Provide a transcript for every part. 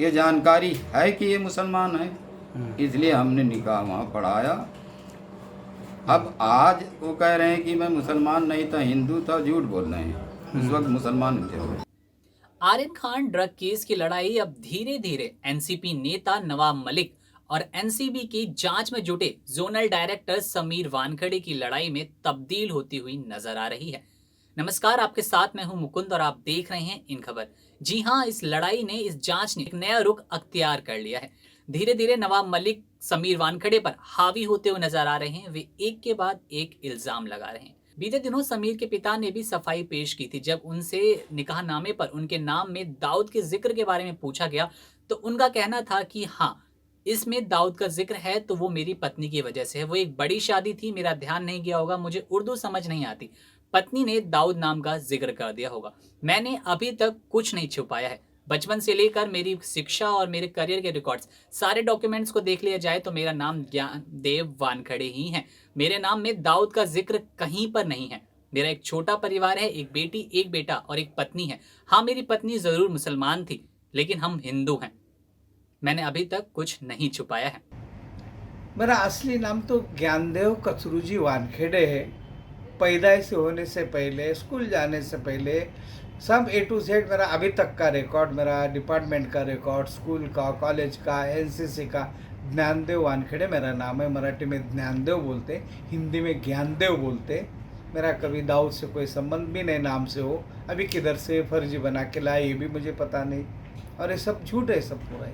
ये जानकारी है कि ये मुसलमान है, इसलिए हमने निकाह वहाँ पढ़ाया। अब आज वो कह रहे हैं कि मैं मुसलमान नहीं था, हिंदू था, झूठ बोल रहे हैं। उस वक्त मुसलमान थे वो। आर्यन खान ड्रग केस की लड़ाई अब धीरे धीरे एनसीपी नेता नवाब मलिक और एनसीबी की जांच में जुटे जोनल डायरेक्टर समीर वानखड़े की लड़ाई में तब्दील होती हुई नजर आ रही है। नमस्कार, आपके साथ मैं हूं मुकुंद और आप देख रहे हैं इन खबर। जी हां, इस लड़ाई ने, इस जांच ने एक नया रुख अख्तियार कर लिया है। धीरे धीरे नवाब मलिक समीर वानखड़े पर हावी होते हुए नजर आ रहे हैं। वे एक के बाद एक इल्जाम लगा रहे हैं। बीते दिनों समीर के पिता ने भी सफाई पेश की थी जब उनसे निकाहनामे पर उनके नाम में दाऊद के जिक्र के बारे में पूछा गया, तो उनका कहना था कि हाँ, इसमें दाऊद का जिक्र है तो वो मेरी पत्नी की वजह से है। वो एक बड़ी शादी थी, मेरा ध्यान नहीं गया होगा, मुझे उर्दू समझ नहीं आती, पत्नी ने दाऊद नाम का जिक्र कर दिया होगा। मैंने अभी तक कुछ नहीं छुपाया है। बचपन से लेकर मेरी शिक्षा और मेरे करियर के रिकॉर्ड्स, सारे डॉक्यूमेंट्स को देख लिया जाए तो मेरा नाम ज्ञानदेव वानखड़े ही है। मेरे नाम में दाऊद का जिक्र कहीं पर नहीं है। मेरा एक छोटा परिवार है, एक बेटी, एक बेटा और एक पत्नी है। हाँ, मेरी पत्नी जरूर मुसलमान थी, लेकिन हम हिंदू हैं। मैंने अभी तक कुछ नहीं छुपाया है। मेरा असली नाम तो ज्ञानदेव कचरूजी वानखेड़े है। पैदाइश होने से पहले, स्कूल जाने से पहले सब ए टू जेड मेरा अभी तक का रिकॉर्ड, मेरा डिपार्टमेंट का रिकॉर्ड, स्कूल का, कॉलेज का, एनसीसी का, ज्ञानदेव वानखेड़े मेरा नाम है। मराठी में ज्ञानदेव बोलते, हिंदी में ज्ञानदेव बोलते। मेरा कभी दाऊद से कोई संबंध भी नहीं नाम से हो। अभी किधर से फर्जी बना के लाए ये भी मुझे पता नहीं, और ये सब झूठ है, सब पूरा ही।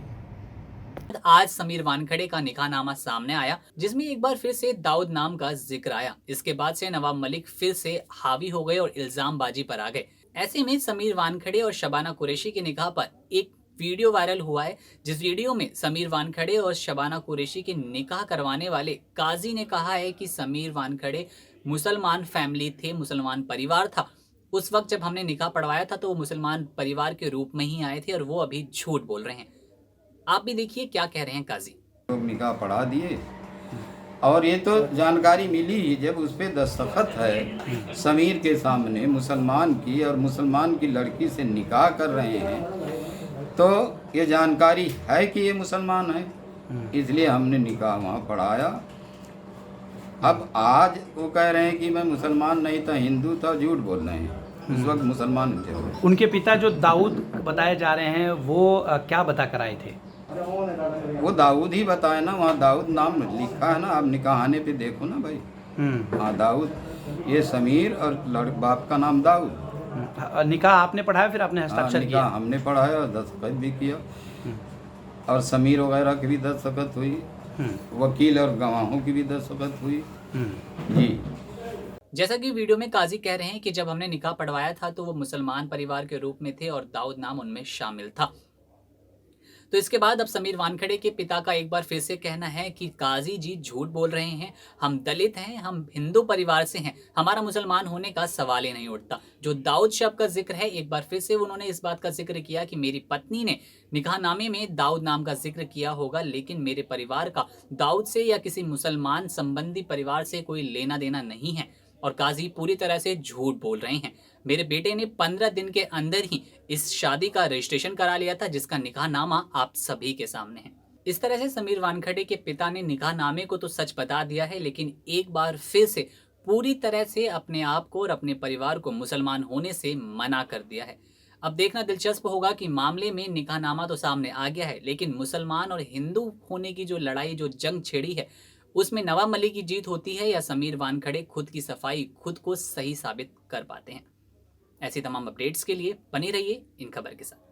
आज समीर वानखड़े का निकाहनामा सामने आया जिसमें एक बार फिर से दाऊद नाम का जिक्र आया। इसके बाद से नवाब मलिक फिर से हावी हो गए और इल्जामबाजी पर आ गए। ऐसे में समीर वानखड़े और शबाना कुरैशी के निकाह पर एक वीडियो वायरल हुआ है, जिस वीडियो में समीर वानखड़े और शबाना कुरैशी के निकाह करवाने वाले काजी ने कहा है कि समीर वानखड़े मुसलमान फैमिली थे, मुसलमान परिवार था। उस वक्त जब हमने निकाह पढ़वाया था तो वो मुसलमान परिवार के रूप में ही आए थे और वो अभी झूठ बोल रहे हैं। आप भी देखिए क्या कह रहे हैं काजी। लोग निकाह पढ़ा दिए, और ये तो जानकारी मिली ही जब उस पर दस्तखत है समीर के सामने, मुसलमान की, और मुसलमान की लड़की से निकाह कर रहे हैं, तो ये जानकारी है कि ये मुसलमान है, इसलिए हमने निकाह वहाँ पढ़ाया। अब आज वो कह रहे हैं कि मैं मुसलमान नहीं था, हिंदू था, झूठ बोल रहे हैं। उस वक्त मुसलमान थे वो। उनके पिता जो दाऊद बताए जा रहे हैं वो क्या बता कर आए थे? वो दाऊद ही बताए ना, वहाँ दाऊद नाम लिखा है ना, आप निकाहाने पे देखो ना भाई। हाँ दाऊद, ये समीर और बाप का नाम दाऊद। निकाह आपने पढ़ाया, फिर आपने हाँ, हस्ताक्षर निकाह किया? हमने पढ़ाया और दस्तखत भी किया, और समीर वगैरह की भी दस्तखत हुई, वकील और गवाहों की भी दस्तखत हुई। जी। जैसा कि वीडियो में काजी कह रहे हैं कि जब हमने निकाह पढ़वाया था तो वो मुसलमान परिवार के रूप में थे और दाऊद नाम उनमें शामिल था। तो इसके बाद अब समीर वानखड़े के पिता का एक बार फिर से कहना है कि काजी जी झूठ बोल रहे हैं, हम दलित हैं, हम हिंदू परिवार से हैं, हमारा मुसलमान होने का सवाल ही नहीं उठता। जो दाऊद शब्द का जिक्र है, एक बार फिर से उन्होंने इस बात का जिक्र किया कि मेरी पत्नी ने निकाहनामे में दाऊद नाम का जिक्र किया होगा, लेकिन मेरे परिवार का दाऊद से या किसी मुसलमान संबंधी परिवार से कोई लेना देना नहीं है। और काजी पूरी तरह से झूठ बोल रहे हैं। मेरे बेटे ने 15 दिन के अंदर ही इस शादी का रजिस्ट्रेशन करा लिया था, जिसका निकाहनामा आप सभी के सामने है। इस तरह से समीर वानखड़े के पिता ने निकाहनामे को तो सच बता दिया है, लेकिन एक बार फिर से पूरी तरह से अपने आप को और अपने परिवार को मुसलमान होने से मना कर दिया है। अब देखना दिलचस्प होगा कि मामले में निकाहनामा तो सामने आ गया है, लेकिन मुसलमान और हिंदू होने की जो लड़ाई, जो जंग छिड़ी है, उसमें नवाब मलिक की जीत होती है या समीर वानखड़े खुद की सफाई, खुद को सही साबित कर पाते हैं। ऐसी तमाम अपडेट्स के लिए बने रहिए इन खबर के साथ।